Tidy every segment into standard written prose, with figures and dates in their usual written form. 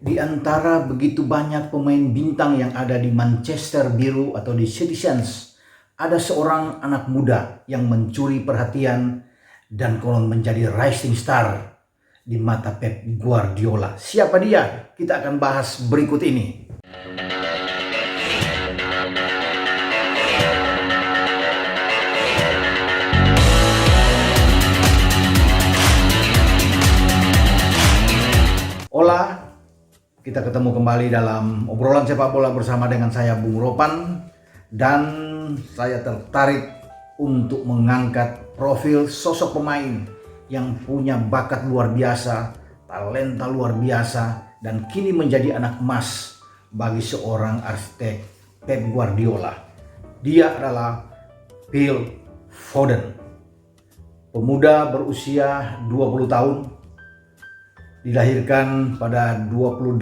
Di antara begitu banyak pemain bintang yang ada di Manchester Biru atau di Citizens, ada seorang anak muda yang mencuri perhatian dan konon menjadi rising star di mata Pep Guardiola. Siapa dia? Kita akan bahas berikut ini. Hola, kita ketemu kembali dalam obrolan sepak bola bersama dengan saya Bung Ropan, dan saya tertarik untuk mengangkat profil sosok pemain yang punya bakat luar biasa, talenta luar biasa, dan kini menjadi anak emas bagi seorang arsitek Pep Guardiola. Dia adalah Phil Foden, pemuda berusia 20 tahun, dilahirkan pada 28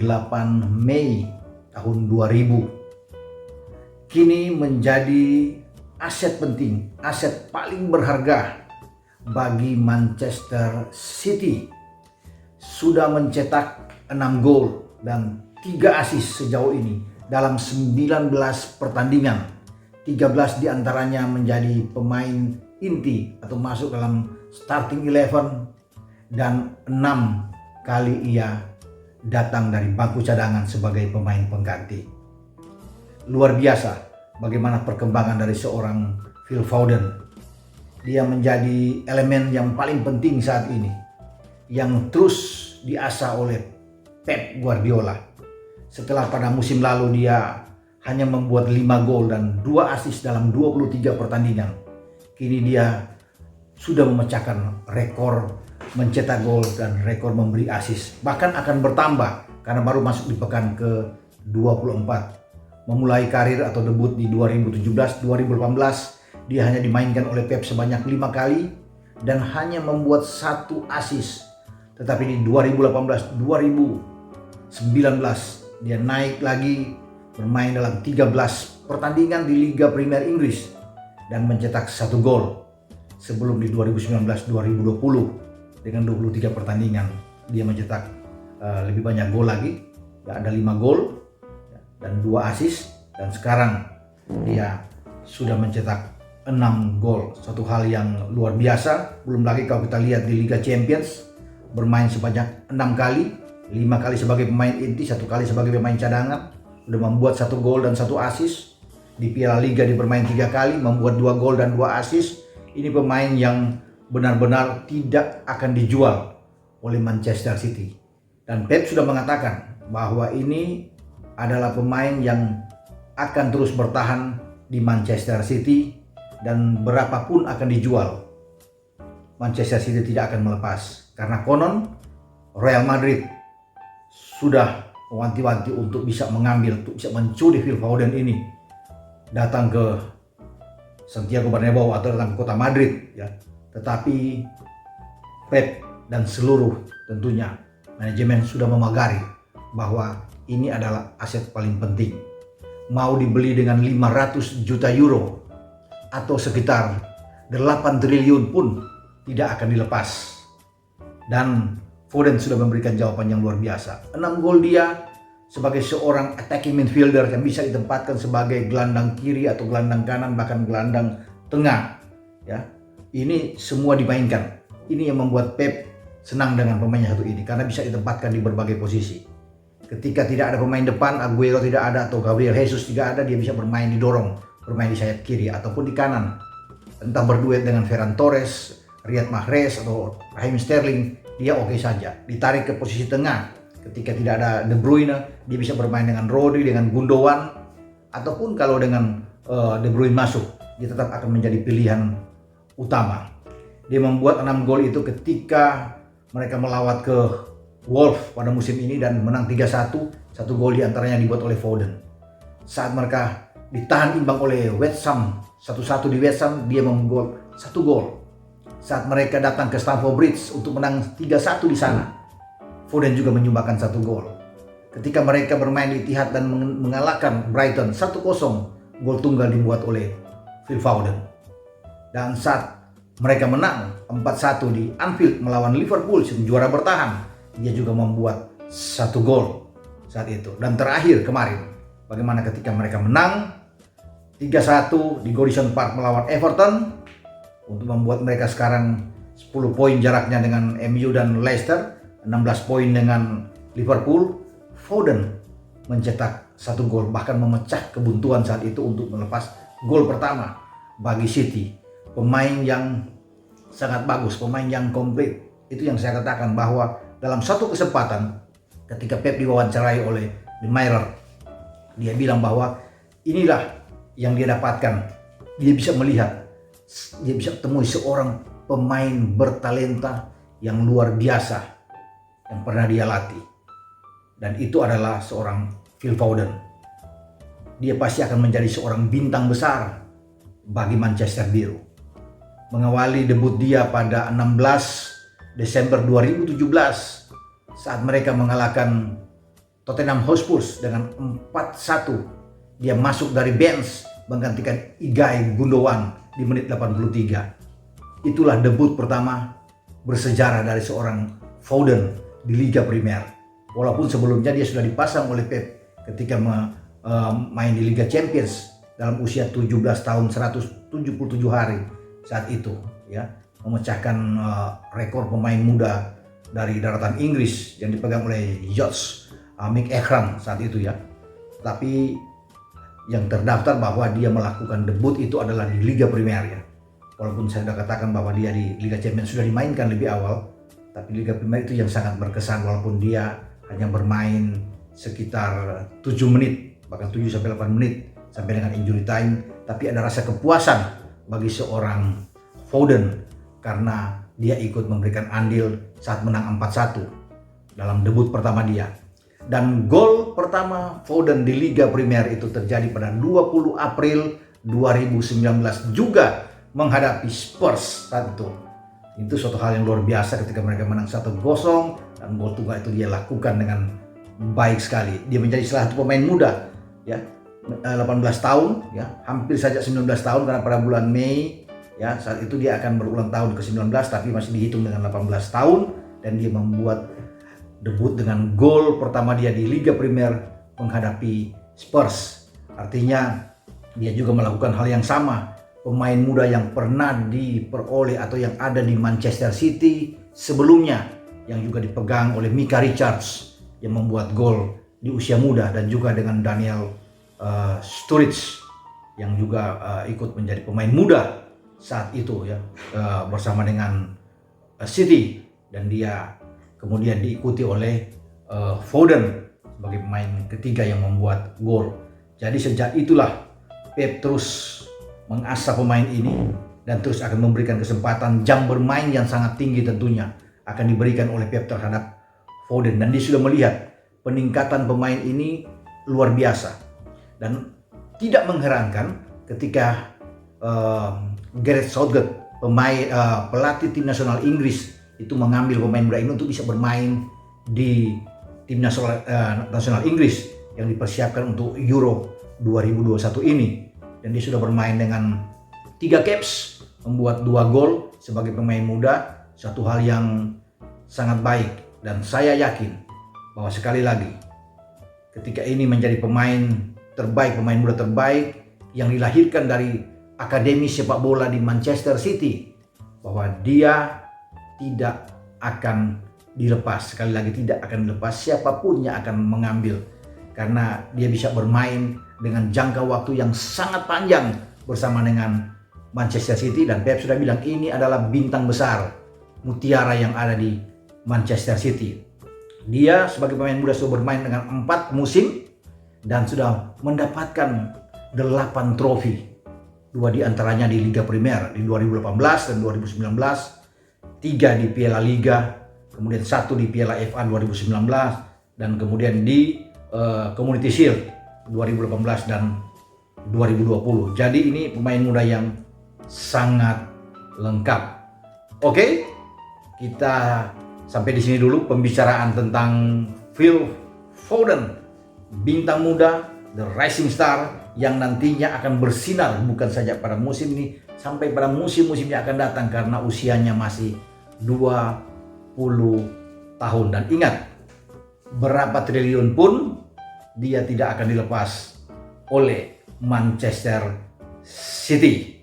Mei tahun 2000. Kini menjadi aset penting, aset paling berharga bagi Manchester City. Sudah mencetak 6 gol dan 3 assist sejauh ini dalam 19 pertandingan. 13 diantaranya menjadi pemain inti atau masuk dalam starting 11, dan 6 kali ia datang dari bangku cadangan sebagai pemain pengganti. Luar biasa bagaimana perkembangan dari seorang Phil Foden. Dia menjadi elemen yang paling penting saat ini, yang terus diasah oleh Pep Guardiola. Setelah pada musim lalu dia hanya membuat 5 gol dan 2 assist dalam 23 pertandingan, kini dia sudah memecahkan rekor mencetak gol dan rekor memberi assist. Bahkan akan bertambah karena baru masuk di pekan ke-24. Memulai karir atau debut di 2017-2018, dia hanya dimainkan oleh Pep sebanyak 5 kali dan hanya membuat 1 assist. Tetapi di 2018-2019 dia naik lagi, bermain dalam 13 pertandingan di Liga Premier Inggris dan mencetak 1 gol. Sebelum di 2019-2020 dengan 23 pertandingan dia mencetak lebih banyak gol lagi, ada 5 gol dan 2 assist, dan sekarang dia sudah mencetak 6 gol. Satu hal yang luar biasa. Belum lagi kalau kita lihat di Liga Champions, bermain sebanyak 6 kali, 5 kali sebagai pemain inti, 1 kali sebagai pemain cadangan, sudah membuat 1 gol dan 1 assist. Di Piala Liga dia bermain 3 kali, membuat 2 gol dan 2 assist. Ini pemain yang benar-benar tidak akan dijual oleh Manchester City. Dan Pep sudah mengatakan bahwa ini adalah pemain yang akan terus bertahan di Manchester City, dan berapapun akan dijual, Manchester City tidak akan melepas. Karena konon Real Madrid sudah mewanti-wanti untuk bisa mengambil, untuk bisa mencuri Phil Foden ini datang ke Santiago Bernabeu atau datang ke kota Madrid, ya. Tetapi Pep dan seluruh tentunya manajemen sudah memagari bahwa ini adalah aset paling penting. Mau dibeli dengan 500 juta euro atau sekitar 8 triliun pun tidak akan dilepas. Dan Foden sudah memberikan jawaban yang luar biasa. 6 gol dia sebagai seorang attacking midfielder yang bisa ditempatkan sebagai gelandang kiri atau gelandang kanan, bahkan gelandang tengah, ya. Ini semua dimainkan. Ini yang membuat Pep senang dengan pemainnya satu ini, karena bisa ditempatkan di berbagai posisi. Ketika tidak ada pemain depan, Aguero tidak ada atau Gabriel Jesus tidak ada, dia bisa bermain didorong, bermain di sayap kiri ataupun di kanan. Entah berduet dengan Ferran Torres, Riyad Mahrez atau Raheem Sterling, dia oke saja. Ditarik ke posisi tengah, ketika tidak ada De Bruyne, dia bisa bermain dengan Rodri, dengan Gundogan, ataupun kalau dengan De Bruyne masuk, dia tetap akan menjadi pilihan utama. Dia membuat 6 gol itu ketika mereka melawat ke Wolves pada musim ini dan menang 3-1. 1 gol diantaranya dibuat oleh Foden. Saat mereka ditahan imbang oleh West Ham 1-1 di West Ham, dia membuat 1 gol. Saat mereka datang ke Stamford Bridge untuk menang 3-1 di sana, Foden juga menyumbangkan 1 gol. Ketika mereka bermain di Etihad dan mengalahkan Brighton 1-0, gol tunggal dibuat oleh Phil Foden. Dan saat mereka menang 4-1 di Anfield melawan Liverpool, juara bertahan, dia juga membuat 1 gol. saat itu. Dan terakhir kemarin, bagaimana ketika mereka menang 3-1 di Goodison Park melawan Everton untuk membuat mereka sekarang 10 poin jaraknya dengan MU dan Leicester, 16 poin dengan Liverpool. Foden mencetak 1 gol, bahkan memecah kebuntuan saat itu untuk melepas gol pertama bagi City. Pemain yang sangat bagus, pemain yang komplit. Itu yang saya katakan, bahwa dalam satu kesempatan ketika Pep diwawancarai oleh The Mirror, dia bilang bahwa inilah yang dia dapatkan. Dia bisa melihat, dia bisa temui seorang pemain bertalenta yang luar biasa yang pernah dia latih. Dan itu adalah seorang Phil Foden. Dia pasti akan menjadi seorang bintang besar bagi Manchester Biru. Mengawali debut dia pada 16 Desember 2017 saat mereka mengalahkan Tottenham Hotspur dengan 4-1. Dia masuk dari bench menggantikan Ilkay Gundogan di menit 83. Itulah debut pertama bersejarah dari seorang Foden di Liga Premier. Walaupun sebelumnya dia sudah dipasang oleh Pep ketika main di Liga Champions dalam usia 17 tahun 177 hari saat itu, ya, memecahkan rekor pemain muda dari daratan Inggris yang dipegang oleh Josh Mick Ekram saat itu, ya. Tapi yang terdaftar bahwa dia melakukan debut itu adalah di Liga Premier, ya. Walaupun saya sudah katakan bahwa dia di Liga Champions sudah dimainkan lebih awal, tapi Liga Premier itu yang sangat berkesan walaupun dia hanya bermain sekitar 7 menit, bahkan 7-8 menit sampai dengan injury time. Tapi ada rasa kepuasan bagi seorang Foden karena dia ikut memberikan andil saat menang 4-1 dalam debut pertama dia. Dan gol pertama Foden di Liga Premier itu terjadi pada 20 April 2019 juga menghadapi Spurs saat itu. Itu suatu hal yang luar biasa ketika mereka menang 1-0 dan gol tunggal itu dia lakukan dengan baik sekali. Dia menjadi salah satu pemain muda, ya, 18 tahun, ya, hampir saja 19 tahun karena pada bulan Mei, ya, saat itu dia akan berulang tahun ke-19 tapi masih dihitung dengan 18 tahun dan dia membuat debut dengan gol pertama dia di Liga Premier menghadapi Spurs. Artinya dia juga melakukan hal yang sama. Pemain muda yang pernah diperoleh atau yang ada di Manchester City sebelumnya yang juga dipegang oleh Micah Richards yang membuat gol di usia muda, dan juga dengan Daniel Sturridge yang juga ikut menjadi pemain muda saat itu, ya, bersama dengan City, dan dia kemudian diikuti oleh Foden sebagai pemain ketiga yang membuat gol. Jadi sejak itulah Pep terus mengasah pemain ini dan terus akan memberikan kesempatan jam bermain yang sangat tinggi tentunya akan diberikan oleh Pep terhadap Foden, dan dia sudah melihat peningkatan pemain ini luar biasa. Dan tidak mengherankan ketika Gareth Southgate, pelatih tim nasional Inggris, itu mengambil pemain muda ini untuk bisa bermain di tim nasional Inggris yang dipersiapkan untuk Euro 2021 ini. Dan dia sudah bermain dengan 3 caps, membuat 2 gol sebagai pemain muda, satu hal yang sangat baik. Dan saya yakin bahwa sekali lagi ketika ini menjadi pemain terbaik, pemain muda terbaik yang dilahirkan dari akademi sepak bola di Manchester City, bahwa dia tidak akan dilepas. Sekali lagi tidak akan dilepas, siapapun yang akan mengambil, karena dia bisa bermain dengan jangka waktu yang sangat panjang bersama dengan Manchester City. Dan Pep sudah bilang ini adalah bintang besar, mutiara yang ada di Manchester City. Dia sebagai pemain muda sudah bermain dengan 4 musim dan sudah mendapatkan 8 trofi. 2 diantaranya di Liga Premier di 2018 dan 2019, 3 di Piala Liga, kemudian 1 di Piala FA 2019, dan kemudian di Community Shield 2018 dan 2020. Jadi ini pemain muda yang sangat lengkap. Oke, kita sampai di sini dulu pembicaraan tentang Phil Foden, bintang muda, the rising star yang nantinya akan bersinar bukan saja pada musim ini, sampai pada musim-musim yang akan datang karena usianya masih 20 tahun. Dan ingat, berapa triliun pun dia tidak akan dilepas oleh Manchester City.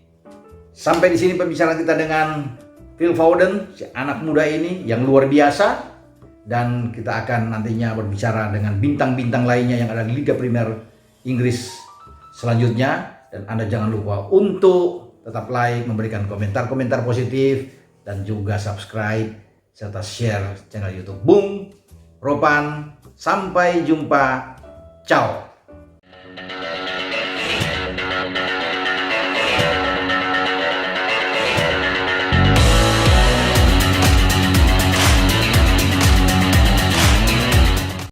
Sampai di sini pembicaraan kita dengan Phil Foden, si anak muda ini yang luar biasa. Dan kita akan nantinya berbicara dengan bintang-bintang lainnya yang ada di Liga Premier Inggris selanjutnya. Dan Anda jangan lupa untuk tetap like, memberikan komentar-komentar positif, dan juga subscribe serta share channel YouTube Bung Ropan. Sampai jumpa, ciao.